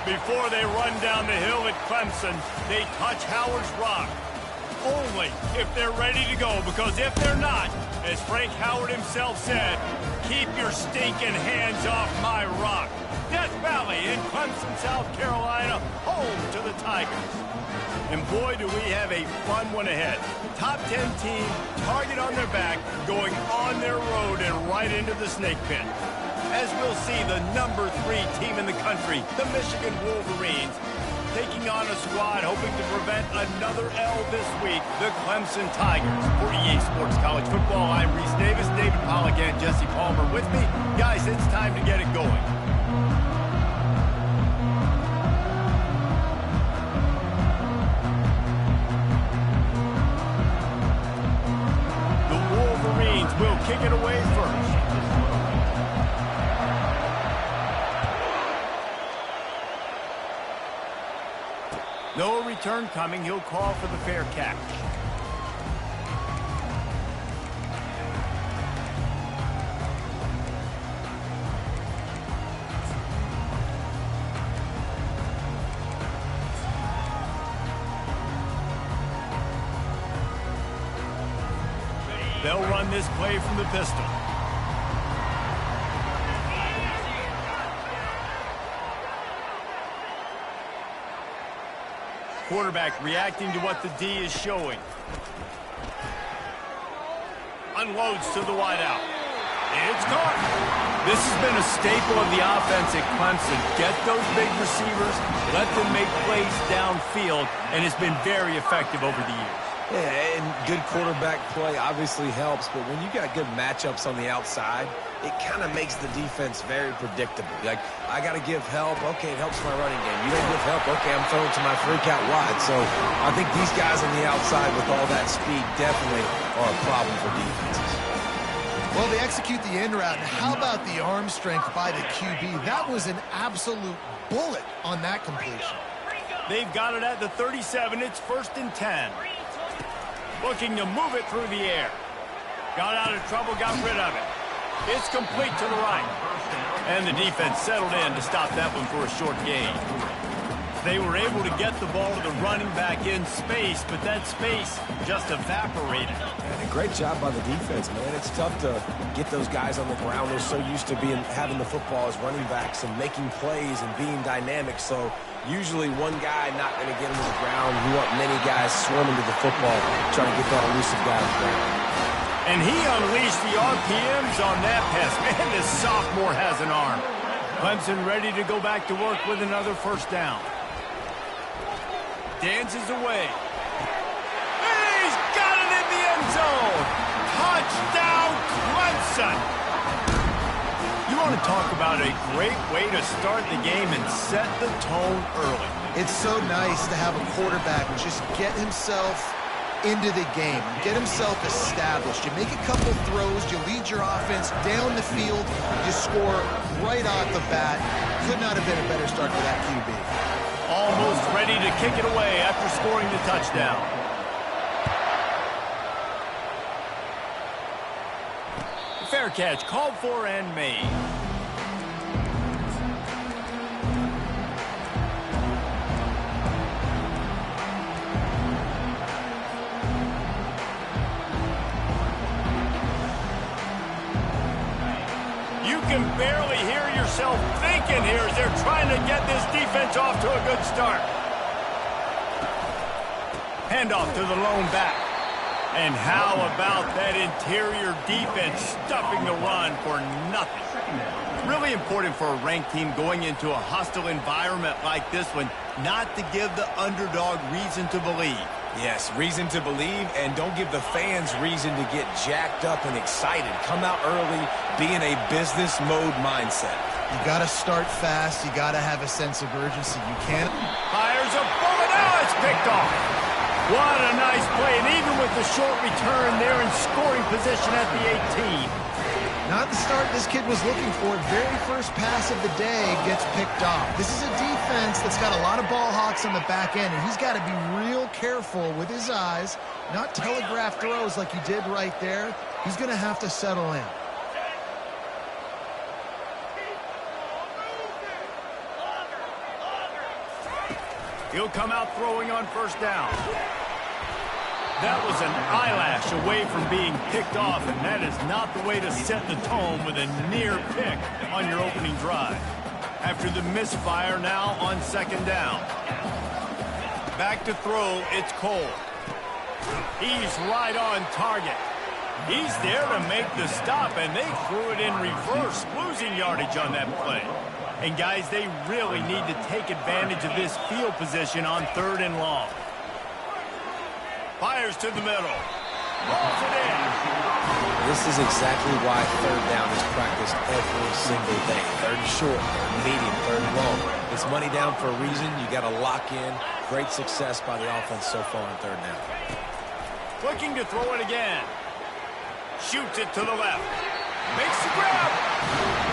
Before they run down the hill at Clemson, they touch Howard's rock. Only if they're ready to go, because if they're not, as Frank Howard himself said, keep your stinking hands off my rock. Death Valley in Clemson, South Carolina, home to the Tigers. And boy, do we have a fun one ahead. Top 10 team, target on their back, going on their road and right into the snake pit. As we'll see, the number 3 team in the country, the Michigan Wolverines, taking on a squad hoping to prevent another L this week, the Clemson Tigers. For EA Sports College Football, I'm Reese Davis, David Pollack, and Jesse Palmer with me. Guys, it's time to get it going. The Wolverines will kick it away first. No return coming. He'll call for the fair catch. They'll run this play from the pistol. Quarterback reacting to what the D is showing. Unloads to the wideout. It's caught. This has been a staple of the offense at Clemson. Get those big receivers, let them make plays downfield, and it's been very effective over the years. Yeah, and good quarterback play obviously helps, but when you got good matchups on the outside, it kind of makes the defense very predictable. Like, I got to give help. Okay, it helps my running game. You don't give help. Okay, I'm throwing to my freak out wide. So I think these guys on the outside with all that speed definitely are a problem for defenses. Well, they execute the end route, and how about the arm strength by the QB? That was an absolute bullet on that completion. They've got it at the 37. It's 1st and 10. Looking to move it through the air. Got out of trouble, got rid of it. It's complete to the right. And the defense settled in to stop that one for a short gain. They were able to get the ball to the running back in space, but that space just evaporated. And a great job by the defense, man. It's tough to get those guys on the ground. They're so used to having the football as running backs and making plays and being dynamic. So usually one guy not going to get him to the ground. You want many guys swarming to the football, trying to get that elusive guy on the ground. And he unleashed the RPMs on that pass. Man, this sophomore has an arm. Clemson ready to go back to work with another first down. Dances away. He's got it in the end zone. Touchdown, Clemson. You want to talk about a great way to start the game and set the tone early. It's so nice to have a quarterback just get himself into the game, get himself established. You make a couple throws, you lead your offense down the field, you score right off the bat. Could not have been a better start for that QB. Almost ready to kick it away after scoring the touchdown. Fair catch called for and made. You can barely hear yourself thinking here as they're trying to get this defense off to a good start. Handoff to the lone back. And how about that interior defense stuffing the run for nothing? Really important for a ranked team going into a hostile environment like this one, not to give the underdog reason to believe. Yes, reason to believe, and don't give the fans reason to get jacked up and excited. Come out early, be in a business mode mindset. You got to start fast. You got to have a sense of urgency. You can't. Fires a bullet. Now it's picked off. What a nice play, and even with the short return, they're in scoring position at the 18. Not the start this kid was looking for. Very first pass of the day gets picked off. This is a defense that's got a lot of ball hawks on the back end, and he's got to be real careful with his eyes, not telegraph throws like he did right there. He's going to have to settle in. He'll come out throwing on first down. That was an eyelash away from being picked off, and that is not the way to set the tone with a near pick on your opening drive. After the misfire, now on second down. Back to throw, it's Cole. He's right on target. He's there to make the stop, and they threw it in reverse, losing yardage on that play. And, guys, they really need to take advantage of this field position on 3rd and long. Fires to the middle. Rolls it in. This is exactly why 3rd down is practiced every single day. 3rd and short, 3rd and medium, 3rd and long. It's money down for a reason. You got to lock in. Great success by the offense so far on 3rd down. Looking to throw it again. Shoots it to the left. Makes the grab.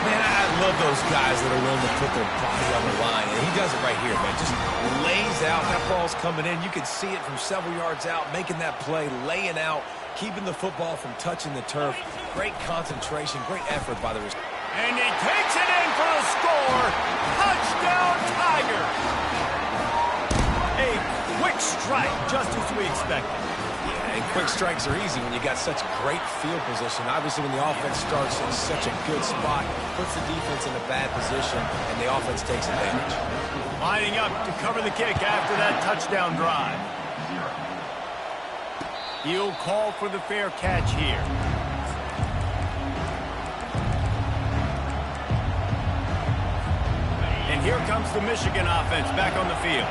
Man, I love those guys that are willing to put their body on the line. And he does it right here, man. Just lays out. That ball's coming in. You can see it from several yards out, making that play, laying out, keeping the football from touching the turf. Great concentration, great effort by the receiver. And he takes it in for the score. Touchdown, Tigers. A quick strike, just as we expected. And quick strikes are easy when you got such great field position. Obviously, when the offense starts in such a good spot, puts the defense in a bad position, and the offense takes advantage. Lining up to cover the kick after that touchdown drive. He'll call for the fair catch here. And here comes the Michigan offense back on the field.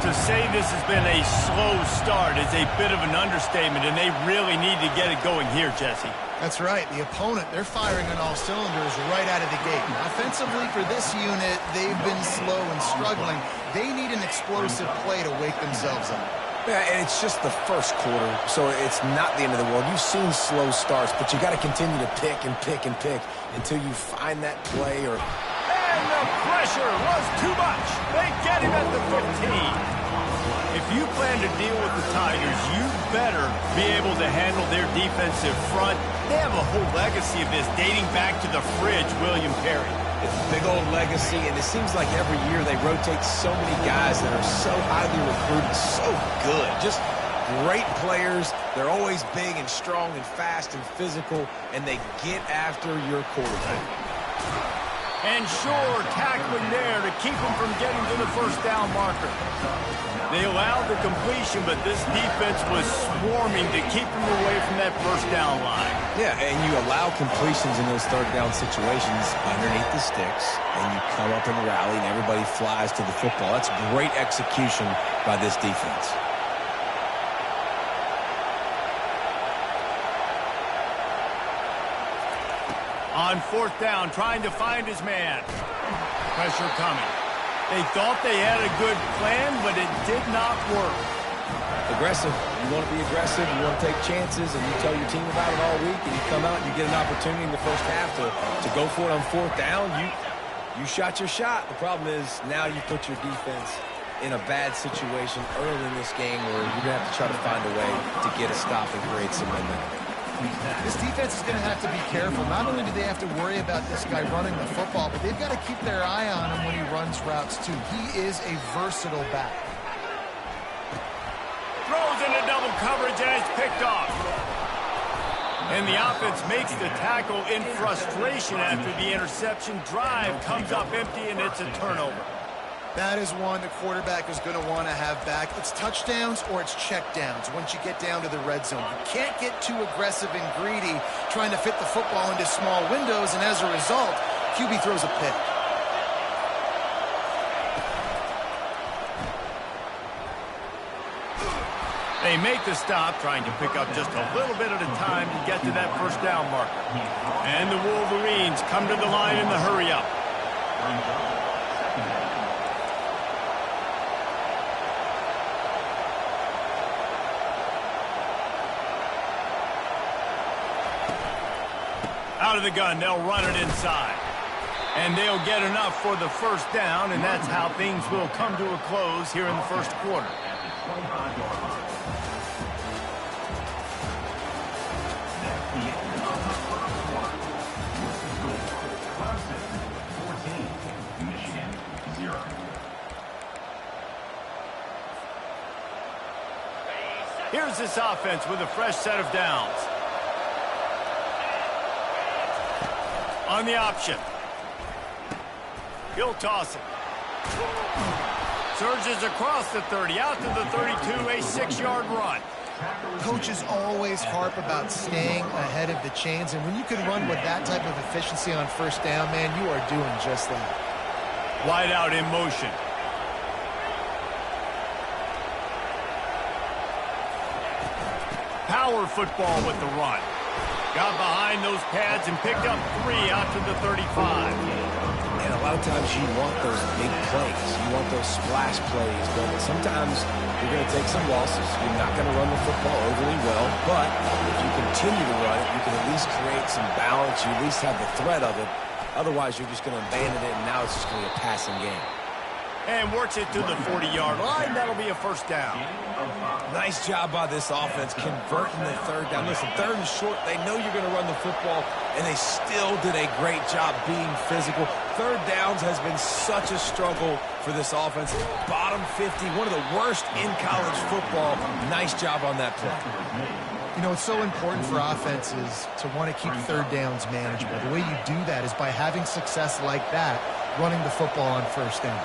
To say this has been a slow start is a bit of an understatement, and they really need to get it going here, Jesse. That's right. The opponent, they're firing on all cylinders right out of the gate. Offensively for this unit, they've been slow and struggling. They need an explosive play to wake themselves up. Yeah, and it's just the first quarter, so it's not the end of the world. You've seen slow starts, but you got to continue to pick and pick and pick until you find that play or... And the pressure was too much. They get him at the 15. If you plan to deal with the Tigers, you better be able to handle their defensive front. They have a whole legacy of this dating back to the fridge, William Perry. It's a big old legacy, and it seems like every year they rotate so many guys that are so highly recruited, so good. Just great players. They're always big and strong and fast and physical, and they get after your quarterback. And sure, tackling there to keep him from getting to the first down marker. They allowed the completion, but this defense was swarming to keep him away from that first down line. Yeah, and you allow completions in those 3rd down situations underneath the sticks, and you come up and rally, and everybody flies to the football. That's great execution by this defense. On 4th down, trying to find his man. Pressure coming. They thought they had a good plan, but it did not work. Aggressive. You want to be aggressive. You want to take chances, and you tell your team about it all week, and you come out and you get an opportunity in the first half to go for it on 4th down. You shot your shot. The problem is now you put your defense in a bad situation early in this game where you're going to have to try to find a way to get a stop and create some momentum. This defense is going to have to be careful. Not only do they have to worry about this guy running the football, but they've got to keep their eye on him when he runs routes, too. He is a versatile back. Throws into double coverage, and it's picked off. And the offense makes the tackle in frustration after the interception. Drive comes up empty, and it's a turnover. That is one the quarterback is going to want to have back. It's touchdowns or it's checkdowns once you get down to the red zone. You can't get too aggressive and greedy trying to fit the football into small windows, and as a result, QB throws a pick. They make the stop, trying to pick up just a little bit at a time to get to that first down marker. And the Wolverines come to the line in the hurry-up. Out of the gun, they'll run it inside. And they'll get enough for the first down, and that's how things will come to a close here in the first quarter. Here's this offense with a fresh set of downs. On the option. He'll toss it. Surges across the 30, out to the 32, a 6-yard run. Coaches always harp about staying ahead of the chains, and when you can run with that type of efficiency on first down, man, you are doing just that. Wide out in motion. Power football with the run. Got behind those pads and picked up 3 out to the 35. And a lot of times you want those big plays. You want those splash plays. But sometimes you're going to take some losses. You're not going to run the football overly well. But if you continue to run it, you can at least create some balance. You at least have the threat of it. Otherwise, you're just going to abandon it, and now it's just going to be a passing game. And works it to the 40-yard line. That'll be a first down. Nice job by this offense converting the third down. Listen, third and short, they know you're going to run the football, and they still did a great job being physical. Third downs has been such a struggle for this offense. Bottom 50, one of the worst in college football. Nice job on that play. You know, it's so important for offenses to want to keep third downs manageable. The way you do that is by having success like that, running the football on first down.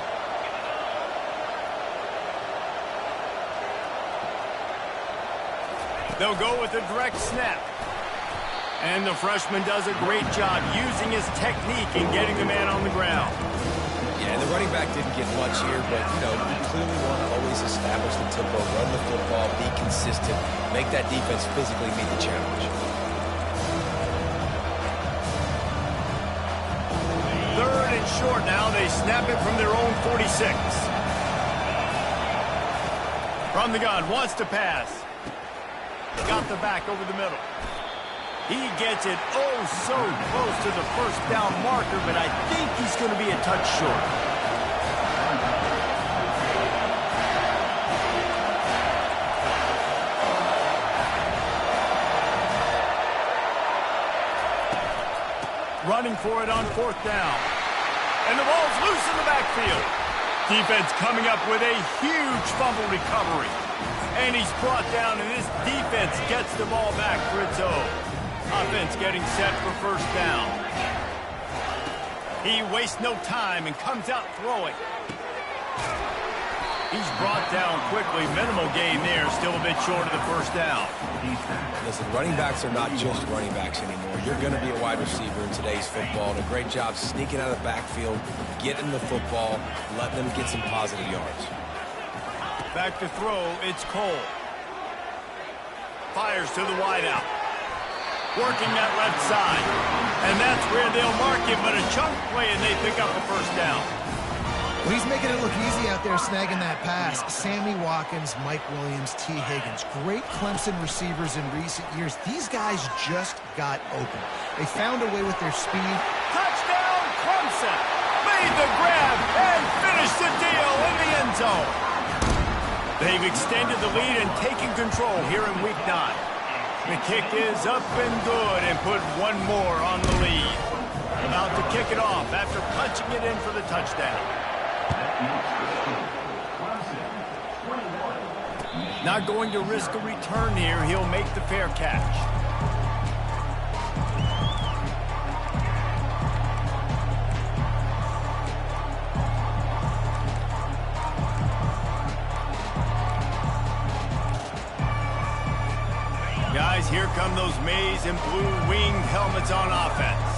They'll go with a direct snap. And the freshman does a great job using his technique and getting the man on the ground. Yeah, the running back didn't get much here, but, you know, you clearly want to always establish the tempo, run the football, be consistent, make that defense physically meet the challenge. Third and short now. They snap it from their own 46. From the gun, wants to pass. Got the back over the middle. He gets it oh so close to the first down marker, but I think he's going to be a touch short. Running for it on fourth down. And the ball's loose in the backfield. Defense coming up with a huge fumble recovery. And he's brought down, and this defense gets the ball back for its own. Offense getting set for first down. He wastes no time and comes out throwing. He's brought down quickly. Minimal gain there, still a bit short of the first down. Listen, running backs are not just running backs anymore. You're going to be a wide receiver in today's football, and a great job sneaking out of the backfield, getting the football, letting them get some positive yards. Back to throw, it's Cole. Fires to the wideout. Working that left side. And that's where they'll mark him, but a chunk play, and they pick up a first down. Well, he's making it look easy out there snagging that pass. Sammy Watkins, Mike Williams, T. Higgins. Great Clemson receivers in recent years. These guys just got open. They found a way with their speed. Touchdown, Clemson! Made the grab and finished the deal in the end zone. They've extended the lead and taken control here in Week 9. The kick is up and good and put one more on the lead. About to kick it off after punching it in for the touchdown. Not going to risk a return here. He'll make the fair catch. Guys, here come those maize and blue winged helmets on offense.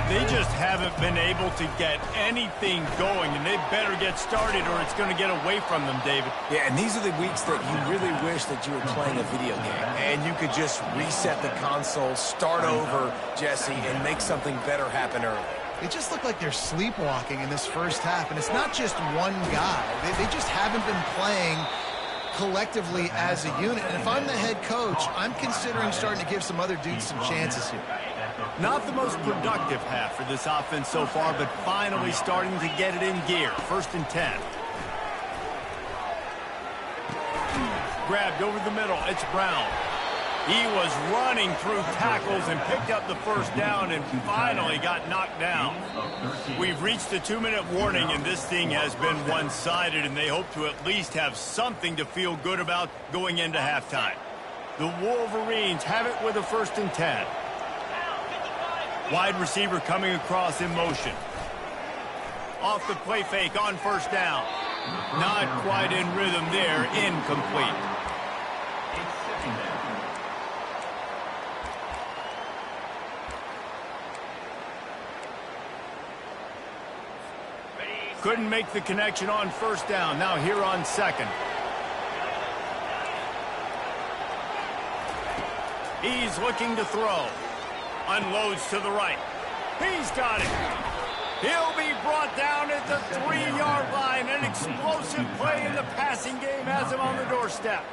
They just haven't been able to get anything going, and they better get started or it's going to get away from them, David. Yeah, and these are the weeks that you really wish that you were playing a video game and you could just reset the console, start over, Jesse, and make something better happen early. They just look like they're sleepwalking in this first half, and it's not just one guy. They just haven't been playing collectively as a unit. And if I'm the head coach, I'm considering starting to give some other dudes some chances here. Not the most productive half for this offense so far, but finally starting to get it in gear. 1st and 10. Grabbed over the middle. It's Brown. He was running through tackles and picked up the first down and finally got knocked down. We've reached the 2-minute warning, and this thing has been one-sided, and they hope to at least have something to feel good about going into halftime. The Wolverines have it with a 1st and 10. Wide receiver coming across in motion. Off the play fake on 1st down. Not quite in rhythm there, incomplete. Couldn't make the connection on 1st down. Now here on 2nd. He's looking to throw. Unloads to the right. He's got it. He'll be brought down at the 3-yard line. An explosive play in the passing game has him on the doorstep.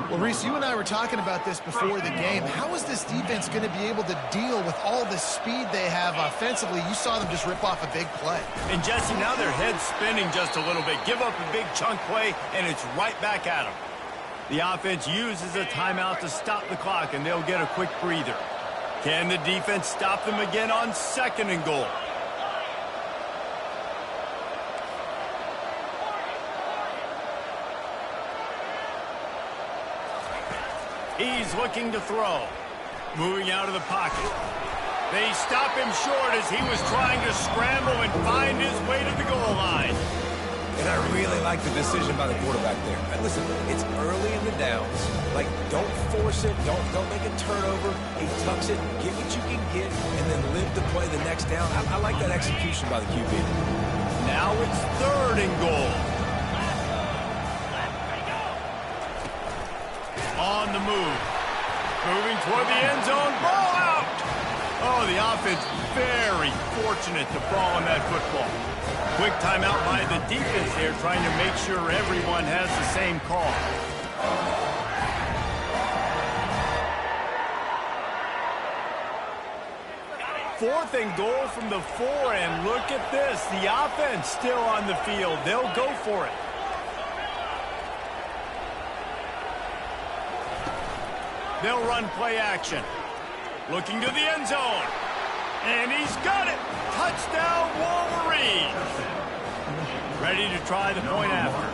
Well, Reese, you and I were talking about this before the game. How is this defense going to be able to deal with all the speed they have offensively? You saw them just rip off a big play. And, Jesse, now their head's spinning just a little bit. Give up a big chunk play, and it's right back at them. The offense uses a timeout to stop the clock, and they'll get a quick breather. Can the defense stop them again on 2nd and goal? He's looking to throw. Moving out of the pocket. They stop him short as he was trying to scramble and find his way to the goal line. And I really like the decision by the quarterback there. And listen, it's early in the downs. Like, don't force it. Don't make a turnover. He tucks it, get what you can get, and then live to play the next down. I like that execution by the QB. Now it's 3rd and goal. On the move. Moving toward the end zone. Ball out. Oh, the offense very fortunate to fall on that football. Quick timeout by the defense there, trying to make sure everyone has the same call. 4th and goal from the 4, and look at this. The offense still on the field. They'll go for it. They'll run play action. Looking to the end zone. And he's got it. Touchdown, Wolverines. Ready to try the point after.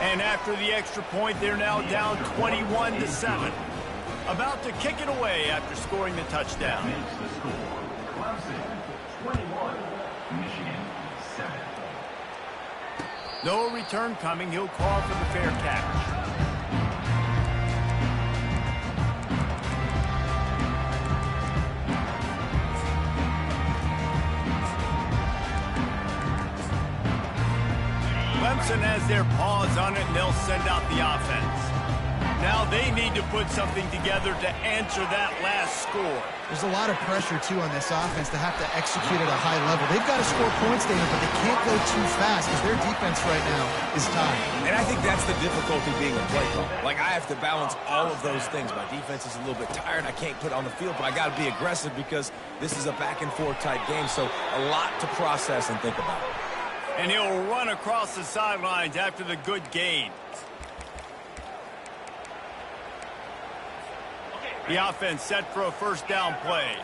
And after the extra point, they're now down 21-7. About to kick it away after scoring the touchdown. No return coming. He'll call for the fair catch. Clemson has their paws on it, and they'll send out the offense. Now they need to put something together to answer that last score. There's a lot of pressure, too, on this offense to have to execute at a high level. They've got to score points, Dana, but they can't go too fast because their defense right now is tied. And I think that's the difficulty being a play call. Like, I have to balance all of those things. My defense is a little bit tired. I can't put it on the field, but I got to be aggressive because this is a back-and-forth type game, so a lot to process and think about. And he'll run across the sidelines after the good gain. The offense set for a 1st down play.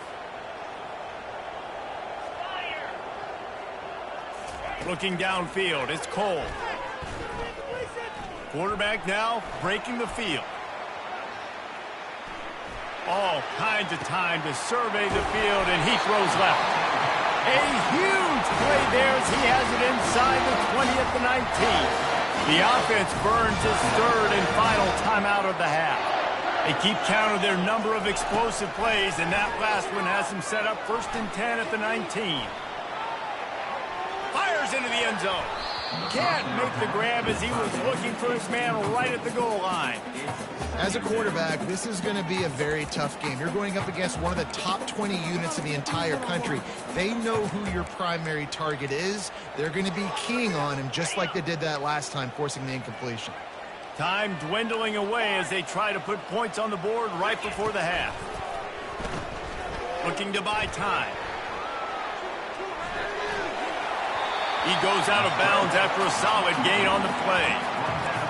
Looking downfield, it's Cole. Quarterback now breaking the field. All kinds of time to survey the field, and he throws left. A huge play there as he has it inside the 20 at the 19. The offense burns his 3rd and final timeout of the half. They keep count of their number of explosive plays, and that last one has him set up 1st and 10 at the 19. Fires into the end zone. Can't make the grab as he was looking for his man right at the goal line. As a quarterback, this is going to be a very tough game. You're going up against one of the top 20 units in the entire country. They know who your primary target is. They're going to be keying on him just like they did that last time, forcing the incompletion. Time dwindling away as they try to put points on the board right before the half. Looking to buy time. He goes out of bounds after a solid gain on the play.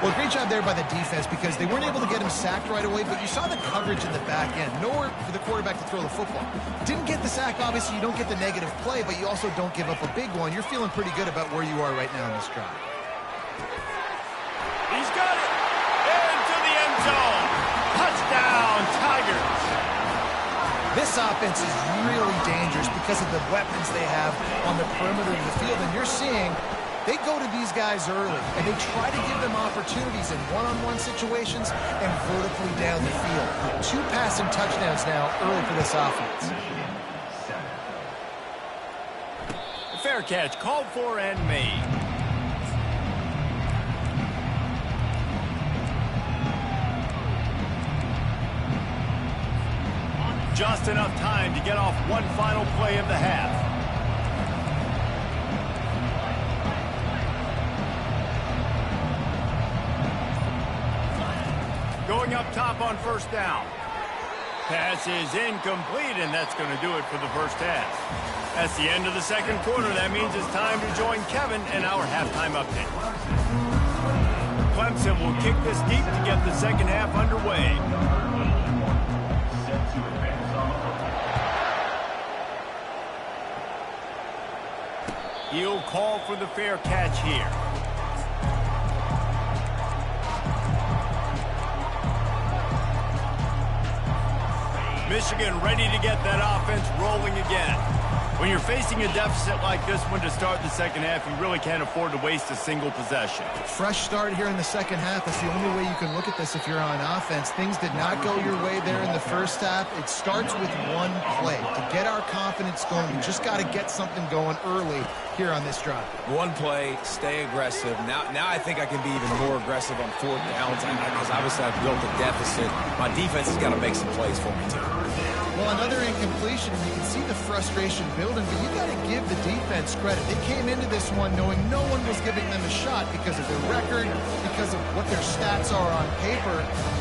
Well, great job there by the defense because they weren't able to get him sacked right away, but you saw the coverage in the back end. Nowhere for the quarterback to throw the football. Didn't get the sack, obviously. You don't get the negative play, but you also don't give up a big one. You're feeling pretty good about where you are right now in this drive. He's got it. Into the end zone. Touchdown, Tigers. This offense is really dangerous because of the weapons they have on the perimeter of the field, and you're seeing they go to these guys early, and they try to give them opportunities in one-on-one situations and vertically down the field. 2 passing touchdowns now early for this offense. Fair catch, called for and made. Just enough time to get off one final play of the half. Going up top on first down. Pass is incomplete, and that's going to do it for the first half. That's the end of the second quarter. That means it's time to join Kevin in our halftime update. Clemson will kick this deep to get the second half underway. He'll call for the fair catch here. Michigan ready to get that offense rolling again. When you're facing a deficit like this one to start the second half, you really can't afford to waste a single possession. Fresh start here in the second half. That's the only way you can look at this if you're on offense. Things did not go your way there in the first half. It starts with one play. To get our confidence going, we just got to get something going early here on this drive. One play, stay aggressive. Now I think I can be even more aggressive on 4th downs because obviously I've built a deficit. My defense has got to make some plays for me, too. Well, another incompletion, and you can see the frustration building, but you got to give the defense credit. They came into this one knowing no one was giving them a shot because of their record, because of what their stats are on paper,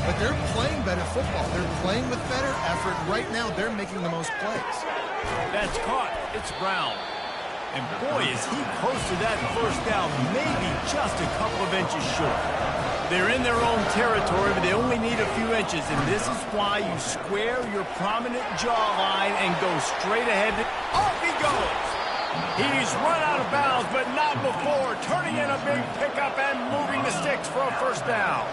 but they're playing better football. They're playing with better effort. Right now, they're making the most plays. That's caught. It's Brown. And boy, is he close to that first down, maybe just a couple of inches short. They're in their own territory, but they only need a few inches, and this is why you square your prominent jawline and go straight ahead. Off he goes! He's run out of bounds, but not before, turning in a big pickup and moving the sticks for a first down.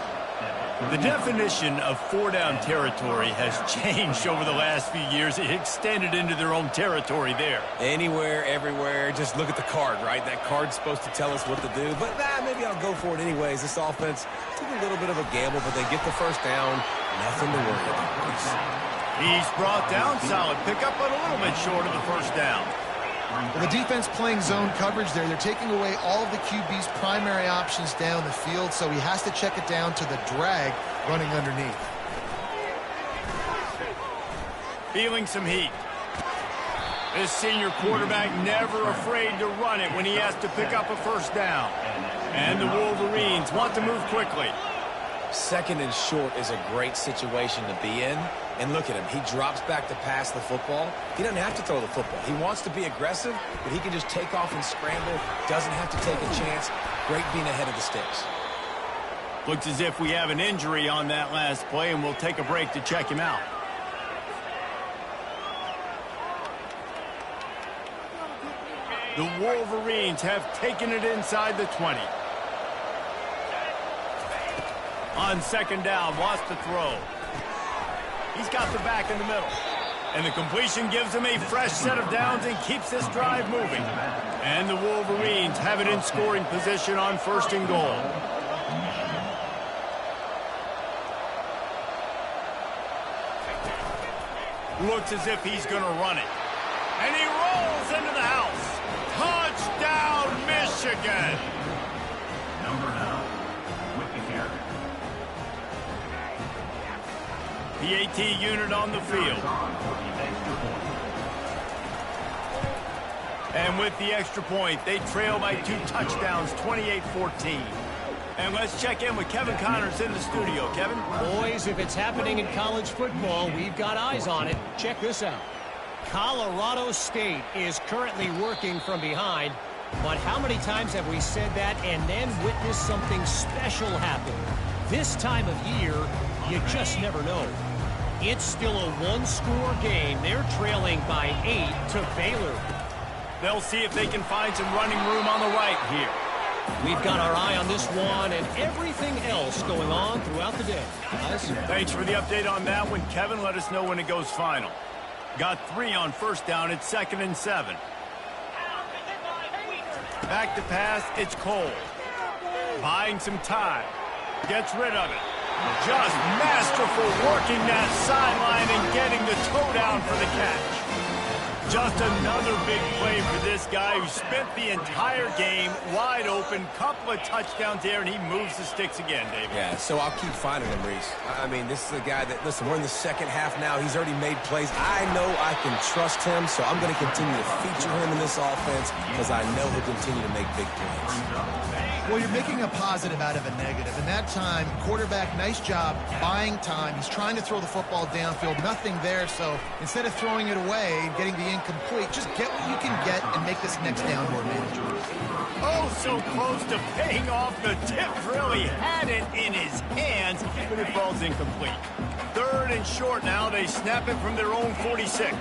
The definition of 4-down territory has changed over the last few years. It extended into their own territory there. Anywhere, everywhere, just look at the card, right? That card's supposed to tell us what to do, but maybe I'll go for it anyways. This offense took a little bit of a gamble, but they get the first down. Nothing to worry about. He's brought down, solid pickup, but a little bit short of the first down. Well, the defense playing zone coverage there. They're taking away all of the QB's primary options down the field, so he has to check it down to the drag running underneath. Feeling some heat. This senior quarterback never afraid to run it when he has to pick up a first down. And the Wolverines want to move quickly. 2nd and short is a great situation to be in. And look at him. He drops back to pass the football. He doesn't have to throw the football. He wants to be aggressive, but he can just take off and scramble. Doesn't have to take a chance. Great being ahead of the sticks. Looks as if we have an injury on that last play, and we'll take a break to check him out. The Wolverines have taken it inside the 20. On 2nd down, wants to throw. He's got the back in the middle. And the completion gives him a fresh set of downs and keeps this drive moving. And the Wolverines have it in scoring position on 1st and goal. Looks as if he's going to run it. And he rolls into the house. Touchdown, Michigan! The AT unit on the field. And with the extra point, they trail by 2 touchdowns, 28-14. And let's check in with Kevin Connors in the studio. Kevin? Boys, if it's happening in college football, we've got eyes on it. Check this out. Colorado State is currently working from behind. But how many times have we said that and then witnessed something special happen? This time of year, you just never know. It's still a one-score game. They're trailing by 8 to Baylor. They'll see if they can find some running room on the right here. We've got our eye on this one and everything else going on throughout the day. Guys? Thanks for the update on that one, Kevin. Let us know when it goes final. Got 3 on first down. It's 2nd and 7. Back to pass. It's Cole. Buying some time. Gets rid of it. Just masterful working that sideline and getting the toe down for the catch. Just another big play for this guy who spent the entire game wide open. Couple of touchdowns there, and he moves the sticks again, David. Yeah, so I'll keep finding him, Reese. I mean, this is a guy that, listen, we're in the second half now. He's already made plays. I know I can trust him, so I'm going to continue to feature him in this offense because I know he'll continue to make big plays. Well, you're making a positive out of a negative. And that time, quarterback, nice job buying time. He's trying to throw the football downfield. Nothing there, so instead of throwing it away and getting the incomplete, just get what you can get and make this next down more manageable. Oh, so close to paying off. The tip really had it in his hands, but it falls incomplete. 3rd and short now. They snap it from their own 46.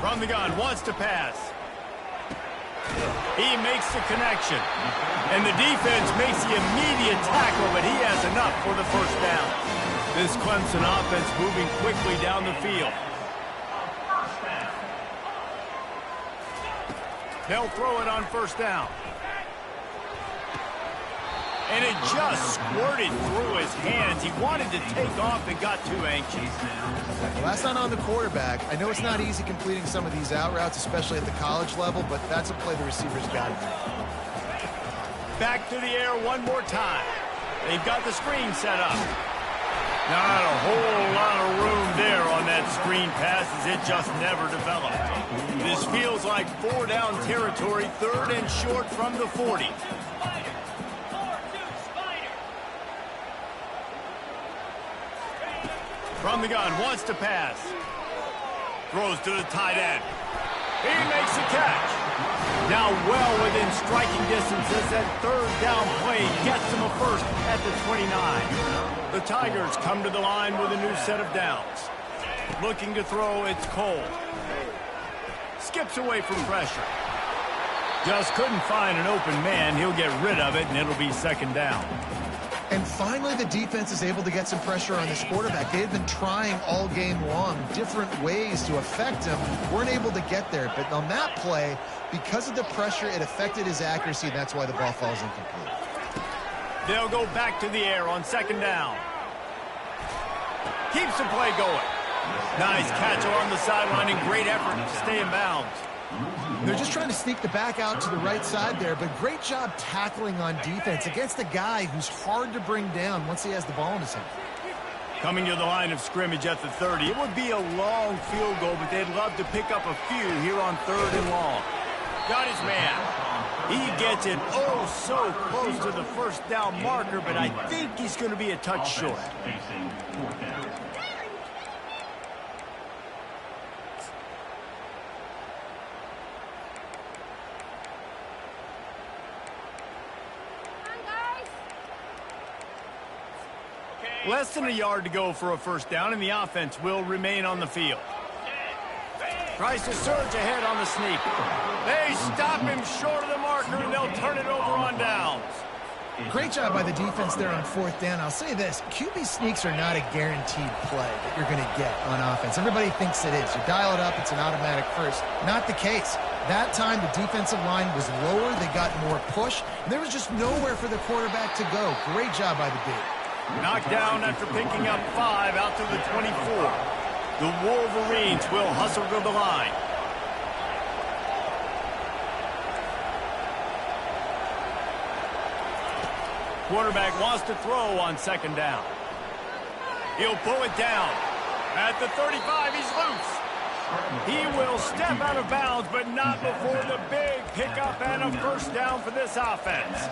From the gun, wants to pass. He makes the connection. And the defense makes the immediate tackle, but he has enough for the first down. This Clemson offense moving quickly down the field. They'll throw it on first down. And it just squirted through his hands. He wanted to take off and got too anxious. Well, that's not on the quarterback. I know it's not easy completing some of these out routes, especially at the college level, but that's a play the receiver's got to make. Back to the air one more time. They've got the screen set up. Not a whole lot of room there on that screen pass as it just never developed. This feels like 4-down territory, 3rd and short from the 40. From the gun, wants to pass. Throws to the tight end. He makes the catch. Now well within striking distance as that 3rd down play gets him a first at the 29. The Tigers come to the line with a new set of downs. Looking to throw, it's Cole. Skips away from pressure. Just couldn't find an open man. He'll get rid of it, and it'll be 2nd down. And finally, the defense is able to get some pressure on this quarterback. They had been trying all game long different ways to affect him. Weren't able to get there. But on that play, because of the pressure, it affected his accuracy, and that's why the ball falls incomplete. They'll go back to the air on 2nd down. Keeps the play going. Nice catch along the sideline and great effort to stay in bounds. They're just trying to sneak the back out to the right side there, but great job tackling on defense against a guy who's hard to bring down once he has the ball in his hand. Coming to the line of scrimmage at the 30. It would be a long field goal, but they'd love to pick up a few here on 3rd and long. Got his man. He gets it oh so close to the first down marker, but I think he's going to be a touch short. Less than a yard to go for a first down, and the offense will remain on the field. Tries to surge ahead on the sneak. They stop him short of the marker, and they'll turn it over on downs. Great job by the defense there on 4th down. I'll say this, QB sneaks are not a guaranteed play that you're going to get on offense. Everybody thinks it is. You dial it up, it's an automatic first. Not the case. That time, the defensive line was lower. They got more push, and there was just nowhere for the quarterback to go. Great job by the D. Knocked down after picking up 5 out to the 24. The Wolverines will hustle to the line. Quarterback wants to throw on 2nd down. He'll pull it down. At the 35, he's loose. He will step out of bounds, but not before the big pickup and a first down for this offense.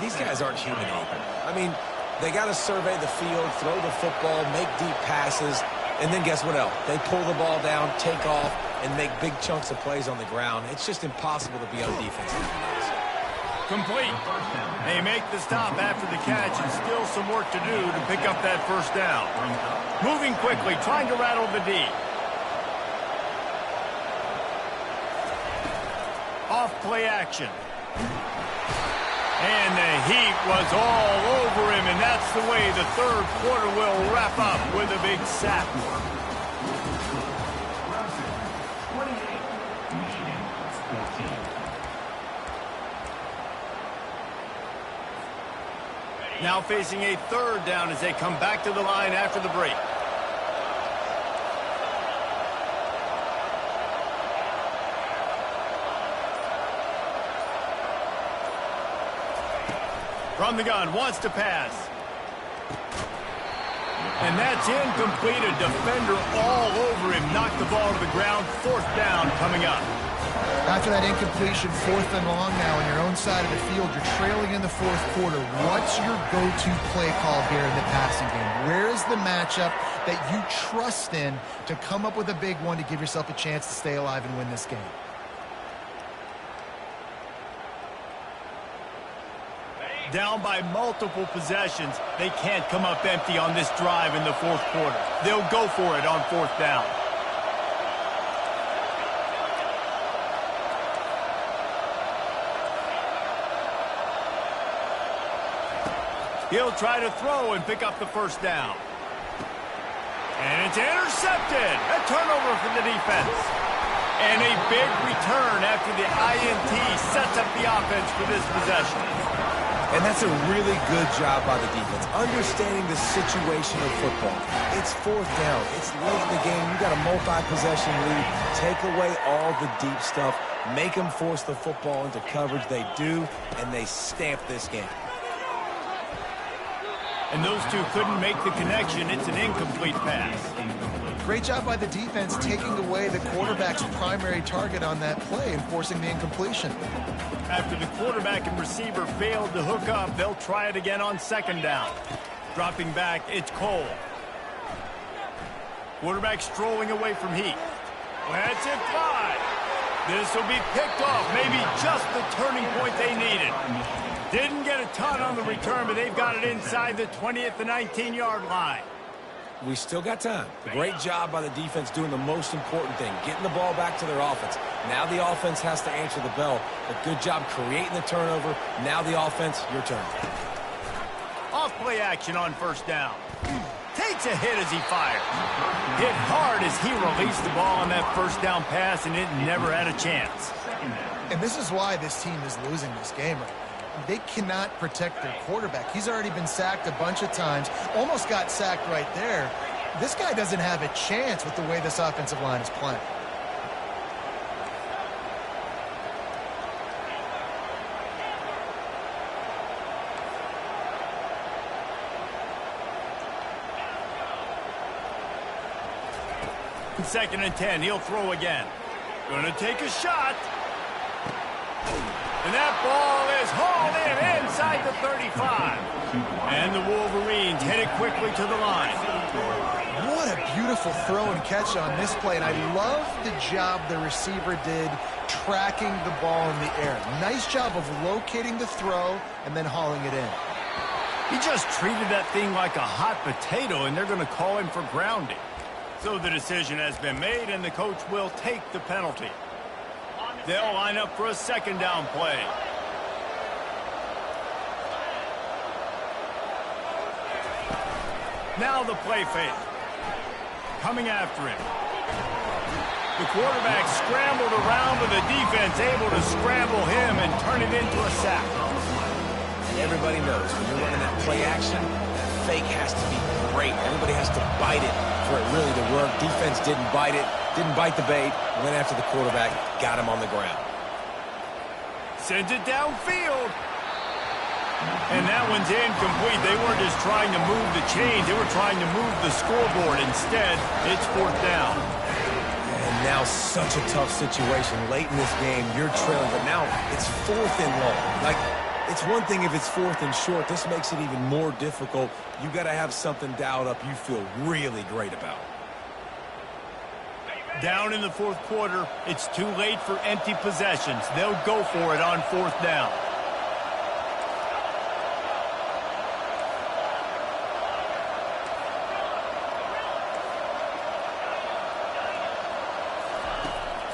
These guys aren't human either. I mean, they got to survey the field, throw the football, make deep passes, and then guess what else? They pull the ball down, take off. and make big chunks of plays on the ground. It's just impossible to be on defense nowadays. Complete. They make the stop after the catch, and still some work to do to pick up that first down. Moving quickly, trying to rattle the D. Off play action. And the heat was all over him, and that's the way the third quarter will wrap up with a big sack. Now facing a third down as they come back to the line after the break. From the gun, wants to pass. And that's incomplete. A defender all over him. Knocked the ball to the ground. Fourth down coming up. After that incompletion, 4th and long now on your own side of the field, you're trailing in the fourth quarter. What's your go-to play call here in the passing game? Where is the matchup that you trust in to come up with a big one to give yourself a chance to stay alive and win this game? Down by multiple possessions, they can't come up empty on this drive in the fourth quarter. They'll go for it on fourth down. He'll try to throw and pick up the first down. And it's intercepted. A turnover for the defense. And a big return after the INT sets up the offense for this possession. And that's a really good job by the defense, understanding the situation of football. It's fourth down. It's late in the game. You got a multi-possession lead. Take away all the deep stuff. Make them force the football into coverage. They do, and they stamp this game. And those two couldn't make the connection. It's an incomplete pass. Great job by the defense taking away the quarterback's primary target on that play and forcing the incompletion. After the quarterback and receiver failed to hook up, they'll try it again on second down. Dropping back, it's Cole. Quarterback strolling away from Heat. That's it, 5. This will be picked off. Maybe just the turning point they needed. Didn't get a ton on the return, but they've got it inside the 20 at the 19-yard line. We still got time. Great job by the defense doing the most important thing, getting the ball back to their offense. Now the offense has to answer the bell. A good job creating the turnover. Now the offense, your turn. Off play action on first down. Takes a hit as he fires. Hit hard as he released the ball on that first down pass, and it never had a chance. And this is why this team is losing this game right now. They cannot protect their quarterback. He's already been sacked a bunch of times. Almost got sacked right there. This guy doesn't have a chance with the way this offensive line is playing. Second and 10, he'll throw again. Gonna take a shot. And that ball is hauled in inside the 35. And the Wolverines headed quickly to the line. What a beautiful throw and catch on this play. And I love the job the receiver did tracking the ball in the air. Nice job of locating the throw and then hauling it in. He just treated that thing like a hot potato, and they're going to call him for grounding. So the decision has been made, and the coach will take the penalty. They'll line up for a second down play. Now the play fake. Coming after him. The quarterback scrambled around, but the defense able to scramble him and turn it into a sack. Everybody knows when you're running that play action, that fake has to be great. Everybody has to bite it for it really to work. Defense didn't bite it, didn't bite the bait, went after the quarterback, got him on the ground. Sends it downfield. And that one's incomplete. They weren't just trying to move the chains. They were trying to move the scoreboard. Instead, it's fourth down. And now such a tough situation. Late in this game, you're trailing, but now it's fourth and long. Like, it's one thing if it's fourth and short. This makes it even more difficult. You got to have something dialed up you feel really great about. Down in the fourth quarter, it's too late for empty possessions. They'll go for it on fourth down.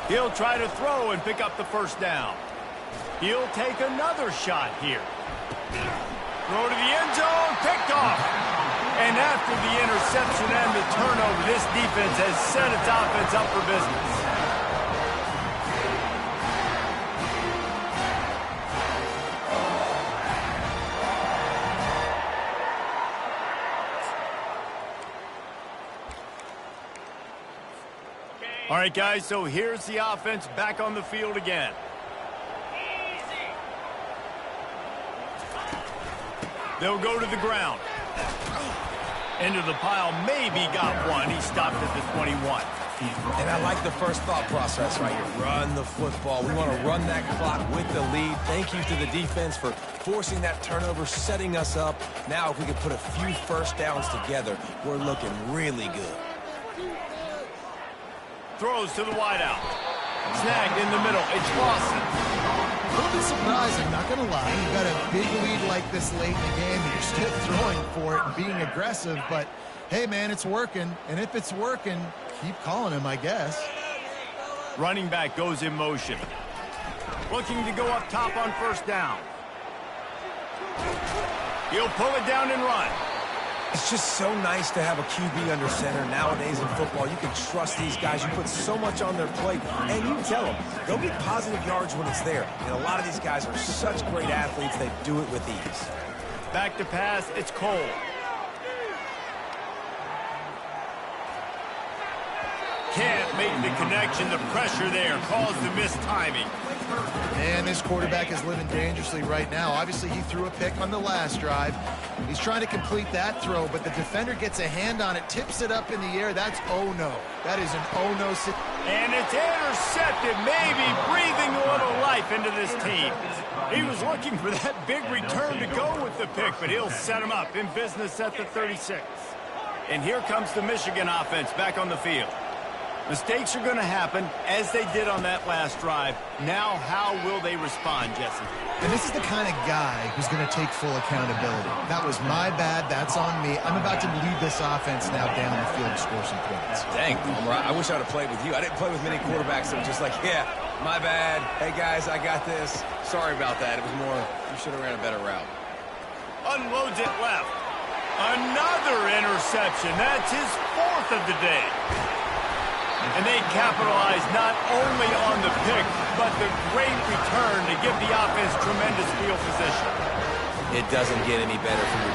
He'll try to throw and pick up the first down. He'll take another shot here. Throw to the end zone, picked off. And after the interception and the turnover, this defense has set its offense up for business. All right, guys, so here's the offense back on the field again. They'll go to the ground. Into the pile, maybe got one. He stopped at the 21. And I like the first thought process right here. Run the football. We want to run that clock with the lead. Thank you to the defense for forcing that turnover, setting us up. Now, if we can put a few first downs together, we're looking really good. Throws to the wideout. Snagged in the middle. It's Lawson. A little bit surprising, not going to lie. You've got a big lead like this late in the game, and you're still throwing for it and being aggressive. But, hey, man, it's working. And if it's working, keep calling him, I guess. Running back goes in motion. Looking to go up top on first down. He'll pull it down and run. It's just so nice to have a QB under center. Nowadays in football, you can trust these guys. You put so much on their plate, and you tell them they'll get positive yards when it's there. And a lot of these guys are such great athletes, they do it with ease. Back to pass, it's Cole. Can't make the connection. The pressure there caused the missed timing. Man, this quarterback is living dangerously right now. Obviously, he threw a pick on the last drive. He's trying to complete that throw, but the defender gets a hand on it, tips it up in the air. That's oh-no. That is an oh-no. And it's intercepted, maybe breathing a little life into this team. He was looking for that big return to go with the pick, but he'll set him up in business at the 36. And here comes the Michigan offense back on the field. Mistakes are going to happen, as they did on that last drive. Now, how will they respond, Jesse? And this is the kind of guy who's going to take full accountability. That was my bad. That's on me. I'm about to lead this offense now down the field to score some points. Dang, I wish I would have played with you. I didn't play with many quarterbacks that were just like, yeah, my bad. Hey, guys, I got this. Sorry about that. It was more, you should have ran a better route. Unloads it left. Another interception. That's his fourth of the day. And they capitalize not only on the pick, but the great return to give the offense tremendous field position. It doesn't get any better from your